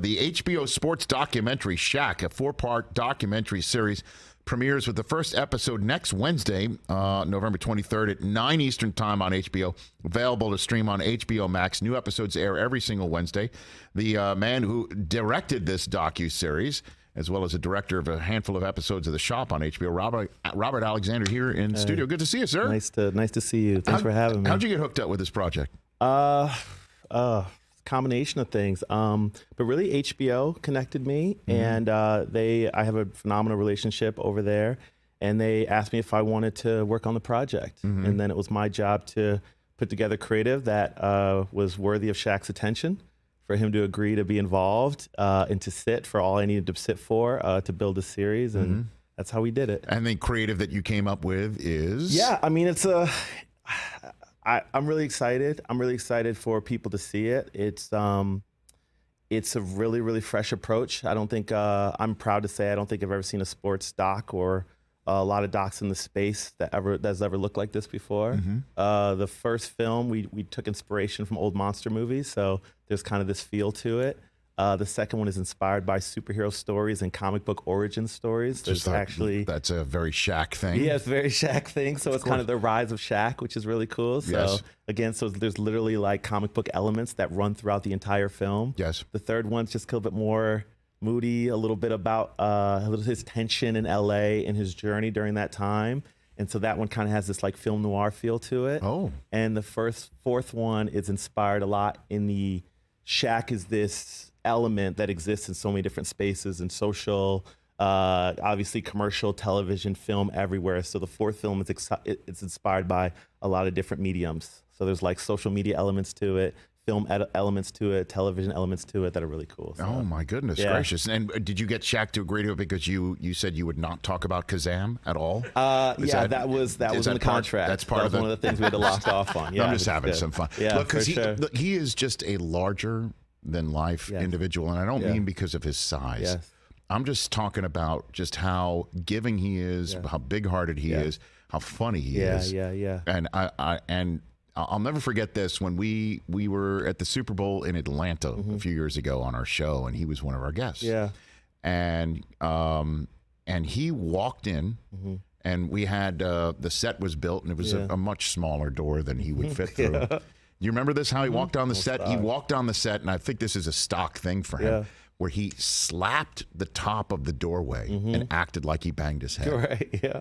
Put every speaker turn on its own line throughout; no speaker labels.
The HBO sports documentary Shaq, a 4-part documentary series, premieres with the first episode next Wednesday, November 23rd at 9 Eastern Time on HBO. Available to stream on HBO Max. New episodes air every single Wednesday. The man who directed this docuseries, as well as a director of a handful of episodes of The Shop on HBO, Robert Alexander here in studio. Good to see you, sir.
Nice to see you. Thanks for having me.
How'd you get hooked up with this project?
Combination of things, but really HBO connected me, and I have a phenomenal relationship over there, and they asked me if I wanted to work on the project, and then it was my job to put together creative that was worthy of Shaq's attention, for him to agree to be involved and to sit for all I needed to sit for to build a series, and that's how we did it.
And the creative that you came up with is?
Yeah, I mean, it's I'm really excited. I'm really excited for people to see it. It's a really, really fresh approach. I don't think, I'm proud to say, I don't think I've ever seen a sports doc or a lot of docs in the space that's ever looked like this before. The first film, we took inspiration from old monster movies, so there's kind of this feel to it. The second one is inspired by superhero stories and comic book origin stories. That's
a very Shaq thing.
Yeah, it's a very Shaq thing. So it's kind of the rise of Shaq, which is really cool. So again, there's literally like comic book elements that run throughout the entire film.
Yes.
The third one's just a little bit more moody, a little bit about his tension in LA and his journey during that time. And so that one kind of has this like film noir feel to it.
Oh.
And the fourth one is inspired a lot in the Shaq is this element that exists in so many different spaces and social, obviously commercial, television, film, everywhere. So the fourth film is it's inspired by a lot of different mediums. So there's like social media elements to it, film elements to it, television elements to it that are really cool. So,
oh my goodness gracious! And did you get Shaq to agree to it because you said you would not talk about Kazam at all?
That was in the contract.
That's part
of one of the things we had to lock off on. Yeah,
I'm just having some fun.
Yeah,
look, because
sure.
he is just a larger than life individual, and I don't mean because of his size.
Yes.
I'm just talking about just how giving he is, how big-hearted he is, how funny he is.
Yeah.
And I'll never forget this when we were at the Super Bowl in Atlanta a few years ago on our show, and he was one of our guests.
Yeah.
And he walked in, and we had the set was built, and it was a much smaller door than he would fit through. You remember this? How he walked on the set? He walked on the set, and I think this is a stock thing for him, where he slapped the top of the doorway and acted like he banged his head.
Right. Yeah.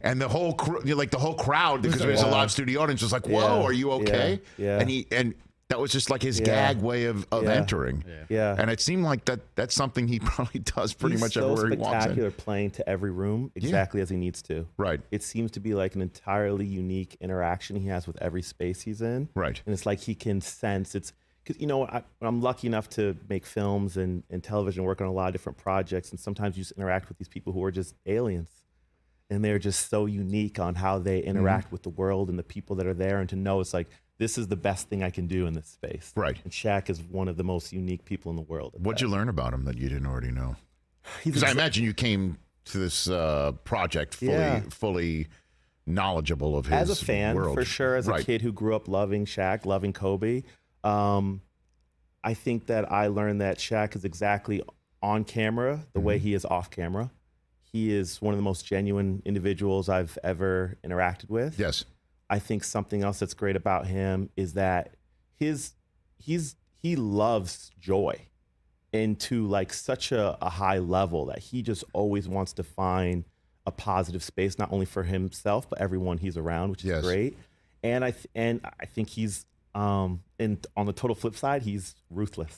And the whole crowd, because there's a live studio audience, was like, "Whoa, are you okay?"
Yeah.
And that was just like his gag way of entering.
Yeah.
And it seemed like that's something he probably does pretty much everywhere he walks in.
He's so spectacular playing to every room exactly as he needs to.
Right.
It seems to be like an entirely unique interaction he has with every space he's in.
Right.
And it's like he can sense it's because, I'm lucky enough to make films and television, work on a lot of different projects. And sometimes you just interact with these people who are just aliens. And they're just so unique on how they interact with the world and the people that are there. And to know it's like, this is the best thing I can do in this space.
Right.
And Shaq is one of the most unique people in the world.
What'd you learn about him that you didn't already know? Because I imagine you came to this project fully knowledgeable of his world.
As a fan, for sure. As a kid who grew up loving Shaq, loving Kobe, I think that I learned that Shaq is exactly on camera the way he is off camera. He is one of the most genuine individuals I've ever interacted with.
Yes.
I think something else that's great about him is that he loves joy, and to like such a high level that he just always wants to find a positive space, not only for himself but everyone he's around, which is great. And I think he's and on the total flip side, he's ruthless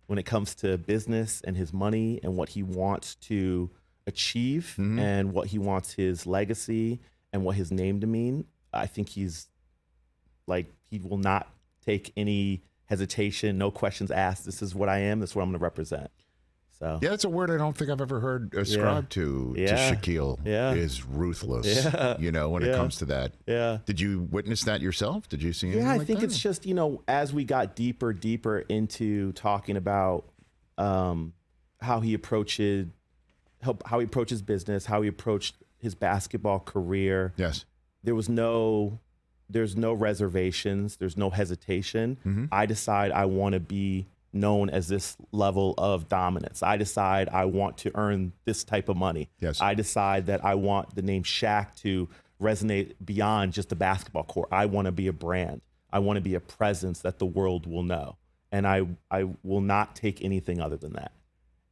when it comes to business and his money and what he wants to achieve and what he wants his legacy and what his name to mean. I think he's like, he will not take any hesitation, no questions asked. This is what I am. This is what I'm going to represent. So
yeah, that's a word I don't think I've ever heard ascribed to Shaquille. Is ruthless. When it comes to that. Yeah. Did you witness that yourself? Did you see anything like that?
I think it's just, as we got deeper into talking about how he approaches business, how he approached his basketball career.
Yes.
There's no reservations. There's no hesitation. I decide I want to be known as this level of dominance. I decide I want to earn this type of money.
Yes.
I decide that I want the name Shaq to resonate beyond just the basketball court. I want to be a brand. I want to be a presence that the world will know. And I will not take anything other than that.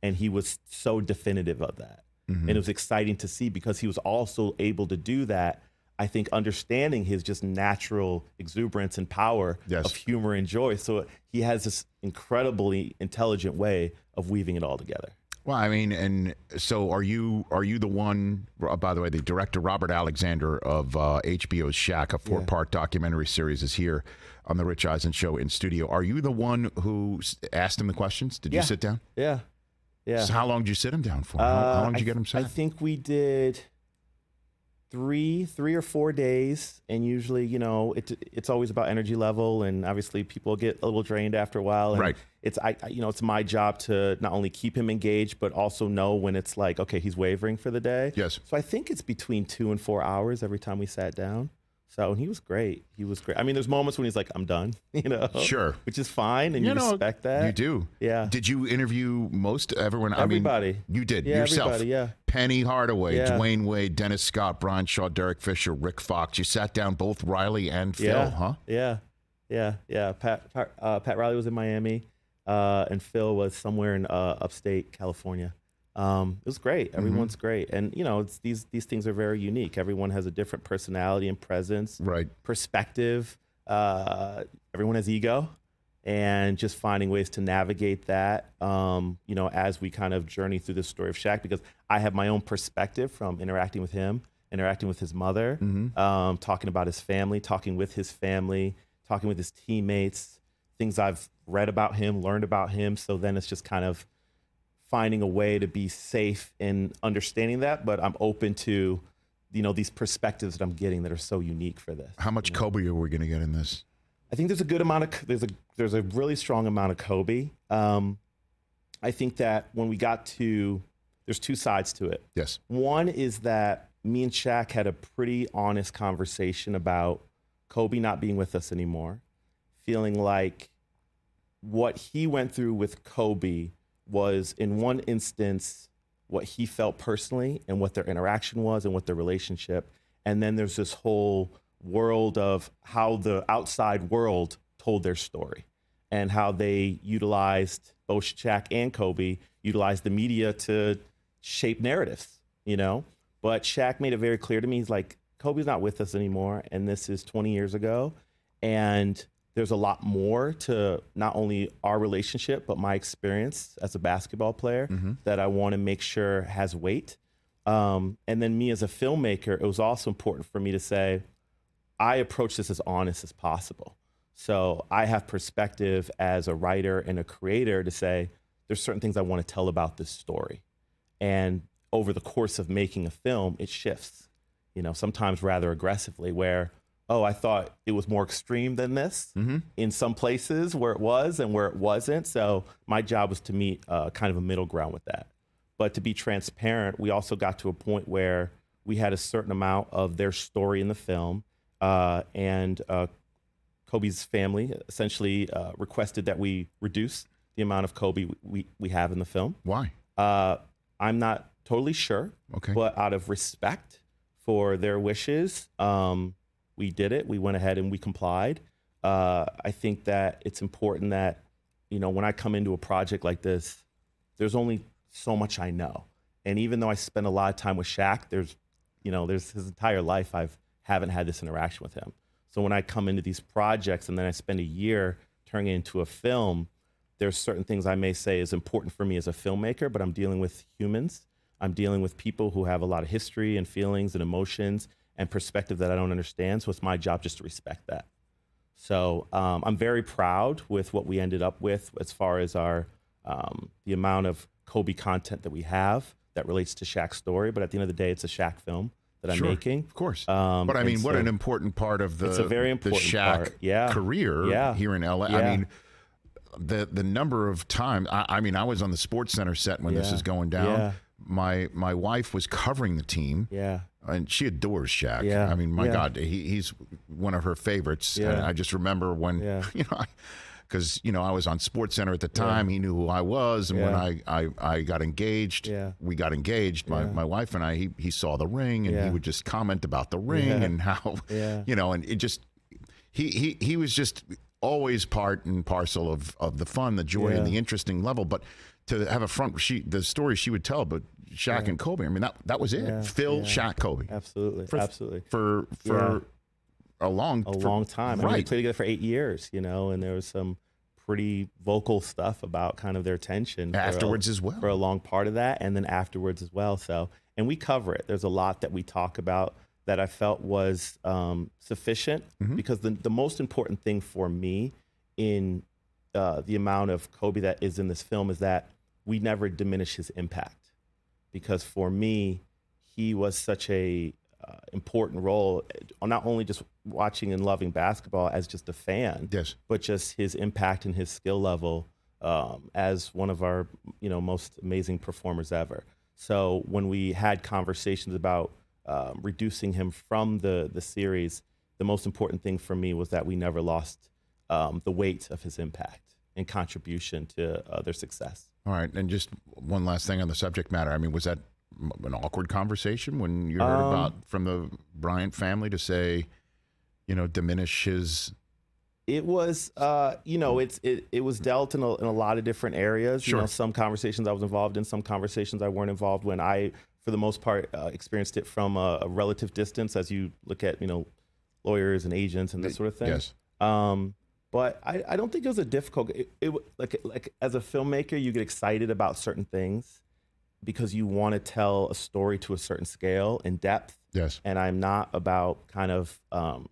And he was so definitive of that. And it was exciting to see because he was also able to do that, I think, understanding his just natural exuberance and power of humor and joy. So he has this incredibly intelligent way of weaving it all together.
Well, I mean, and so are you the one, by the way, the director, Robert Alexander of HBO's Shaq, a 4-part documentary series, is here on the Rich Eisen Show in studio. Are you the one who asked him the questions? Did you sit down?
Yeah.
So how long did you sit him down for? How long did you get him set?
I think we did three or 4 days, and usually, it's always about energy level, and obviously people get a little drained after a while. And
right.
It's my job to not only keep him engaged, but also know when it's like, okay, he's wavering for the day.
Yes.
So I think it's between 2 and 4 hours every time we sat down. So he was great. He was great. I mean, there's moments when he's like, I'm done,
Sure.
which is fine. And you respect that.
You do.
Yeah.
Did you interview everyone?
Everybody.
I mean, you did
yourself.
Everybody,
yeah.
Penny Hardaway, Dwayne Wade, Dennis Scott, Brian Shaw, Derek Fisher, Rick Fox. You sat down both Riley and Phil, huh?
Yeah. Pat Riley was in Miami, and Phil was somewhere in upstate California. It was great. Everyone's great. And, it's these things are very unique. Everyone has a different personality and presence,
right?
Perspective. Everyone has ego, and just finding ways to navigate that, as we kind of journey through the story of Shaq, because I have my own perspective from interacting with him, interacting with his mother, talking about his family, talking with his family, talking with his teammates, things I've read about him, learned about him. So then it's just kind of finding a way to be safe in understanding that, but I'm open to, these perspectives that I'm getting that are so unique for this.
How much Kobe are we going to get in this?
I think there's a good amount of there's a really strong amount of Kobe. I think that when we got to, there's two sides to it.
Yes.
One is that me and Shaq had a pretty honest conversation about Kobe not being with us anymore, feeling like what he went through with Kobe was, in one instance, what he felt personally and what their interaction was and what their relationship. And then there's this whole world of how the outside world told their story and how they utilized, both Shaq and Kobe, utilized the media to shape narratives, But Shaq made it very clear to me, he's like, Kobe's not with us anymore, and this is 20 years ago. And there's a lot more to not only our relationship, but my experience as a basketball player that I want to make sure has weight. And then me as a filmmaker, it was also important for me to say, I approach this as honest as possible. So I have perspective as a writer and a creator to say, there's certain things I want to tell about this story. And over the course of making a film, it shifts, sometimes rather aggressively, where, I thought it was more extreme than this in some places where it was and where it wasn't. So my job was to meet kind of a middle ground with that. But to be transparent, we also got to a point where we had a certain amount of their story in the film, and Kobe's family essentially requested that we reduce the amount of Kobe we have in the film.
Why?
I'm not totally sure, but out of respect for their wishes, we did it. We went ahead and we complied. I think that it's important that, when I come into a project like this, there's only so much I know. And even though I spend a lot of time with Shaq, there's his entire life I haven't had this interaction with him. So when I come into these projects and then I spend a year turning it into a film, there's certain things I may say is important for me as a filmmaker, but I'm dealing with humans. I'm dealing with people who have a lot of history and feelings and emotions and perspective that I don't understand. So it's my job just to respect that. So I'm very proud with what we ended up with as far as our the amount of Kobe content that we have that relates to Shaq's story. But at the end of the day, it's a Shaq film that I'm making.
Of course. But I mean, what an important part of the,
it's a very important
the Shaq
part.
career here in LA.
Yeah.
I mean, the number of times, I mean, I was on the Sports Center set when this is going down.
Yeah.
My wife was covering the team.
Yeah.
And she adores Shaq.
Yeah.
I mean, my God, he's one of her favorites.
Yeah.
And I just remember when, because I was on SportsCenter at the time. He knew who I was, and when I got engaged, we got engaged. My wife and I. He saw the ring, and he would just comment about the ring and how and it just he was just always part and parcel of the fun, the joy, and the interesting level. But to have the story she would tell, but Shaq and Kobe. I mean, that was it. Phil, Shaq, Kobe.
Absolutely, absolutely.
For a long
time.
Right.
I mean, we played together for 8 years, and there was some pretty vocal stuff about kind of their tension
afterwards as well
for a long part of that, and then afterwards as well. So, and we cover it. There's a lot that we talk about that I felt was sufficient because the most important thing for me in the amount of Kobe that is in this film is that we never diminish his impact. Because for me, he was such a important role, not only just watching and loving basketball as just a fan, but just his impact and his skill level as one of our most amazing performers ever. So when we had conversations about reducing him from the series, the most important thing for me was that we never lost the weight of his impact and contribution to their success.
All right, and just one last thing on the subject matter. I mean, was that an awkward conversation when you heard about from the Bryant family to say, diminish his?
It was, it was dealt in a lot of different areas.
Sure.
Some conversations I was involved in, some conversations I weren't involved when. I, for the most part, experienced it from a relative distance as you look at, lawyers and agents and that sort of thing.
Yes.
But I don't think it was a difficult. Like as a filmmaker, you get excited about certain things because you want to tell a story to a certain scale and depth.
Yes.
And I'm not about kind of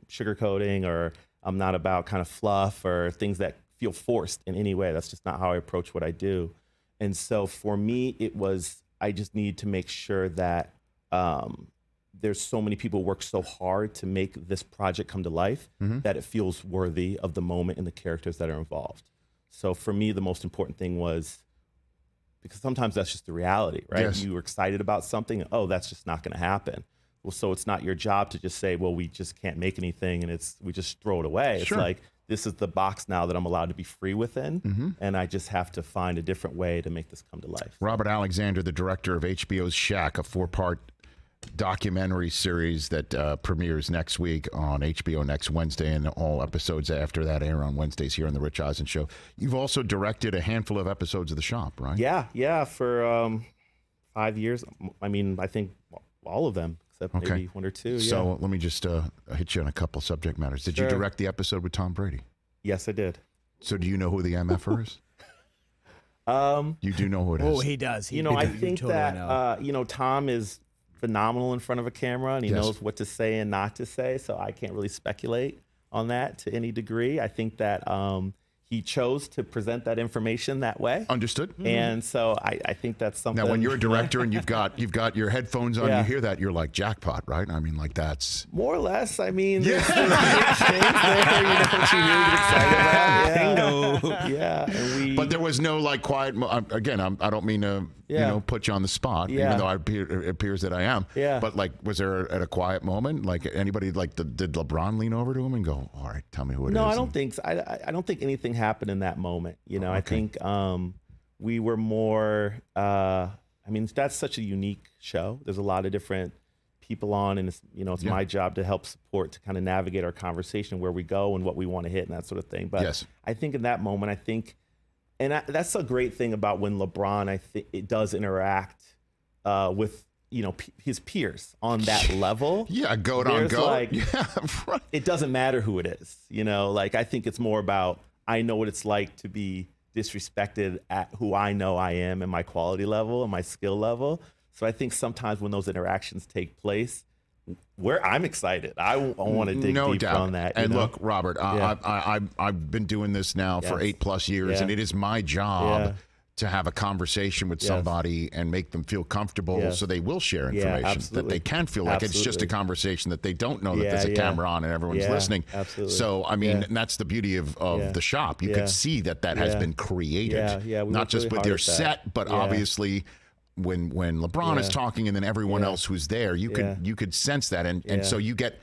sugarcoating, or I'm not about kind of fluff or things that feel forced in any way. That's just not how I approach what I do. And so for me, it was, I just need to make sure that there's so many people work so hard to make this project come to life that it feels worthy of the moment and the characters that are involved. So for me, the most important thing was, because sometimes that's just the reality, right?
Yes.
You were excited about something, oh, that's just not going to happen. Well, so it's not your job to just say, well, we just can't make anything and we just throw it away.
Sure.
It's like, this is the box now that I'm allowed to be free within, and I just have to find a different way to make this come to life.
Robert Alexander, the director of HBO's Shaq, a 4-part documentary series that premieres next week on HBO next Wednesday, and all episodes after that air on Wednesdays here on the Rich Eisen Show. You've also directed a handful of episodes of The Shop, right?
Yeah, for 5 years. I mean, I think all of them, except maybe one or two.
So let me just hit you on a couple subject matters. Did you direct the episode with Tom Brady?
Yes, I did.
So do you know who the MF'er is? You do know who it is.
Oh, he does.
I think that Tom is phenomenal in front of a camera, and he knows what to say and not to say. So I can't really speculate on that to any degree. I think that he chose to present that information that way.
Understood.
And so I think that's something.
Now, when you're a director and you've got your headphones on, you hear that, you're like, jackpot, right? I mean, like, that's
more or less. I mean, there's things there, what you really get excited about. Yeah. And
but there was no like quiet. Again, I don't mean to put you on the spot, even though it appears that I am.
Yeah.
But like, was there at a quiet moment, like anybody, like did LeBron lean over to him and go, "All right, tell me who it is"?
No, I don't think so. I don't think anything happened in that moment. I think we were more. I mean, that's such a unique show. There's a lot of different people on, and it's my job to help support, to kind of navigate our conversation, where we go and what we want to hit and that sort of thing. But I think in that moment, that's a great thing about when LeBron, I think it does interact with his peers on that level.
Yeah, goat on goat.
Like, it doesn't matter who it is. Like, I think it's more about, I know what it's like to be disrespected at who I know I am and my quality level and my skill level. So I think sometimes when those interactions take place, where I'm excited, I want to dig deeper on that.
And look, Robert, I've been doing this now for 8+ years, and it is my job to have a conversation with somebody and make them feel comfortable, so they will share information that they can feel like it's just a conversation, that they don't know that there's a camera on and everyone's listening.
Absolutely.
So, I mean, that's the beauty of The Shop. You could see that has been created, not just with your set, but obviously when LeBron is talking and then everyone else who's there, you could sense that. And so you get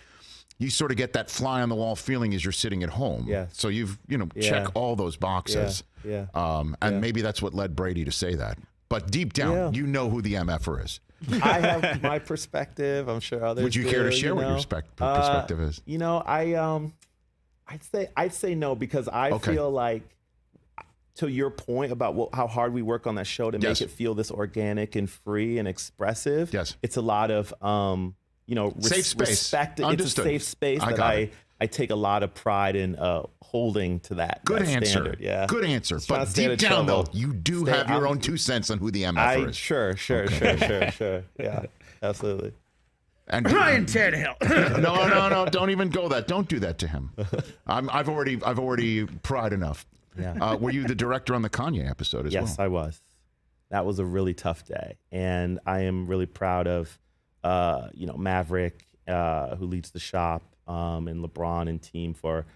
you sort of get that fly on the wall feeling as you're sitting at home.
Yeah.
So you've, check all those boxes.
Yeah.
And maybe that's what led Brady to say that. But deep down, you know who the MF'er is.
I have my perspective. I'm sure others
Would you care to share what your perspective is?
I'd say no, because I feel like, to your point about how hard we work on that show to make it feel this organic and free and expressive.
Yes.
It's a lot of
safe space.
Respect.
Understood.
It's a safe space I take a lot to pride in holding to that.
Good
that
answer.
Standard. Yeah.
Good answer. But deep down, though, you do have your own 2 cents on who the MF'er is.
Sure. Yeah, absolutely.
And
Ryan Tannehill.
No, don't even go that. Don't do that to him. I've already pried enough.
Yeah.
Were you the director on the Kanye episode as well?
Yes, I was. That was a really tough day, and I am really proud of Maverick, who leads the shop, and LeBron and team for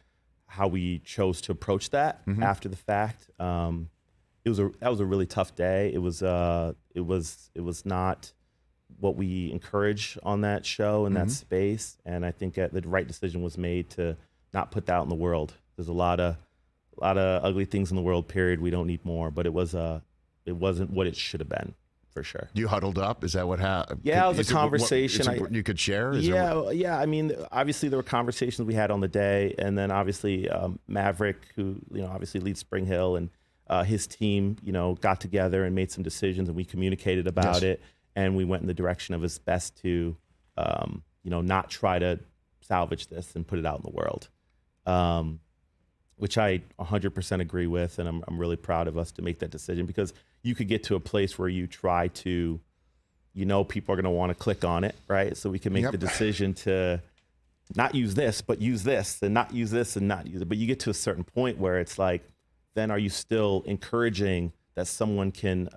how we chose to approach that after the fact. That was a really tough day. It was not what we encourage on that show in that space, and I think the right decision was made to not put that out in the world. There's a lot of ugly things in the world. Period. We don't need more, but it wasn't what it should have been. For sure.
You huddled up? Is that what happened?
Yeah, it was a conversation.
You could share?
Yeah. I mean, obviously there were conversations we had on the day, and then obviously Maverick, who obviously leads Spring Hill, and his team, got together and made some decisions, and we communicated about it, and we went in the direction of his best to, not try to salvage this and put it out in the world, which I 100% agree with, and I'm really proud of us to make that decision, because you could get to a place where you try to, people are going to want to click on it, right? So we can make the decision to not use this, but use this, and not use this, and not use it. But you get to a certain point where it's like, then are you still encouraging that someone can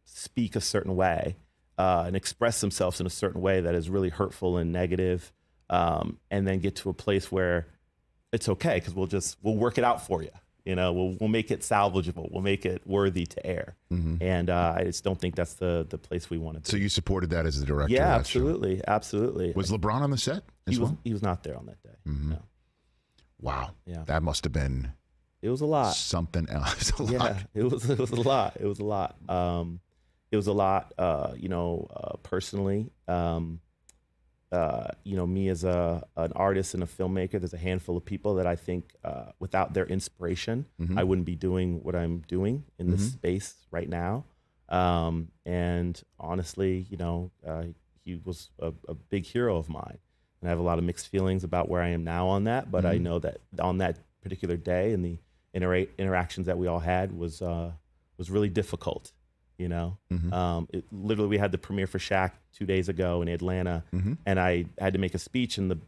speak a certain way and express themselves in a certain way that is really hurtful and negative, and then get to a place where it's okay, because we'll work it out for you. We'll make it salvageable. We'll make it worthy to air. And I just don't think that's the place we want to be.
So you supported that as the director?
Yeah,
of that
absolutely.
show.
Absolutely.
Was LeBron on the set as well?
He was not there on that day. No.
Wow.
Yeah.
That must have been
It was a lot.
Something else.
It was a lot. It was a lot. It was a lot, personally. Me as an artist and a filmmaker, there's a handful of people that I think without their inspiration, I wouldn't be doing what I'm doing in this space right now. And honestly, he was a big hero of mine. And I have a lot of mixed feelings about where I am now on that. But I know that on that particular day and the interactions that we all had was really difficult. Literally, we had the premiere for Shaq 2 days ago in Atlanta, and I had to make a speech. And the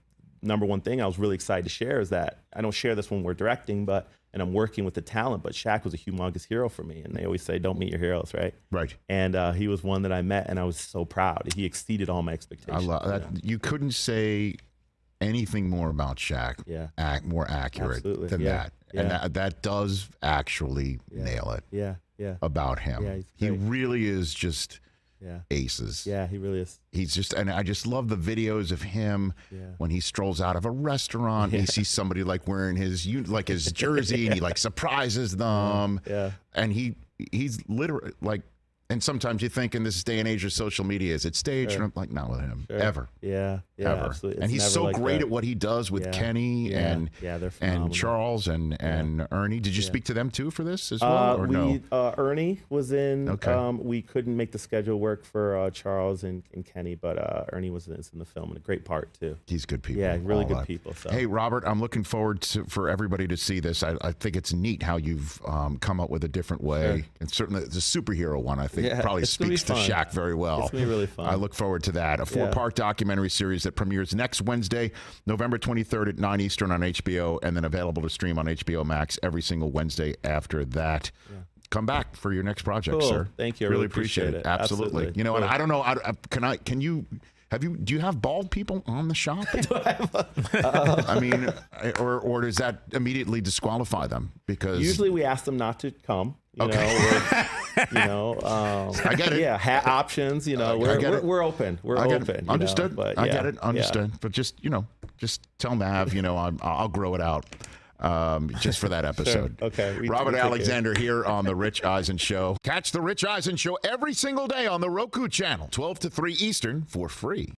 number one thing I was really excited to share is that I don't share this when we're directing, and I'm working with the talent, but Shaq was a humongous hero for me. And they always say, don't meet your heroes, right?
Right.
And he was one that I met, and I was so proud. He exceeded all my expectations.
I love that. You couldn't say anything more about Shaq.
Yeah.
More accurate than that.
Yeah.
And that does actually nail it.
Yeah.
About him.
Yeah,
he really is just aces.
Yeah, he really is.
He's just, and I just love the videos of him when he strolls out of a restaurant. He sees somebody like wearing his jersey, and he like surprises them.
Yeah.
And he's literally like, and sometimes you think in this day and age of social media, is it staged? And I'm like, not with him, ever.
Yeah,
ever.
Absolutely.
And he's so like great at what he does with Kenny and
they're phenomenal.
and Charles and Ernie. Did you speak to them too for this as well, or no?
Ernie was in.
Okay.
We couldn't make the schedule work for Charles and Kenny, but Ernie was in the film, and a great part too.
He's good people.
Yeah, really good people. So.
Hey, Robert, I'm looking forward for everybody to see this. I think it's neat how you've come up with a different way, and certainly the superhero one. I think probably speaks to Shaq very well.
It's gonna be really fun.
I look forward to that. A 4-part documentary series that premieres next Wednesday, November 23rd at 9 Eastern on HBO, and then available to stream on HBO Max every single Wednesday after that. Yeah. Come back for your next project, sir.
Thank you. I
really appreciate it. Absolutely. You know, and I don't know. Do you have bald people on the shop? I mean, or does that immediately disqualify them? Because
usually we ask them not to come. I get it. Yeah, hat options. We're open. We're open.
Understood. I get it. Understood. But just Just tell Mav, I'll grow it out just for that episode.
Sure. Okay.
Robert Alexander here on The Rich Eisen Show. Catch The Rich Eisen Show every single day on the Roku channel, 12 to 3 Eastern, for free.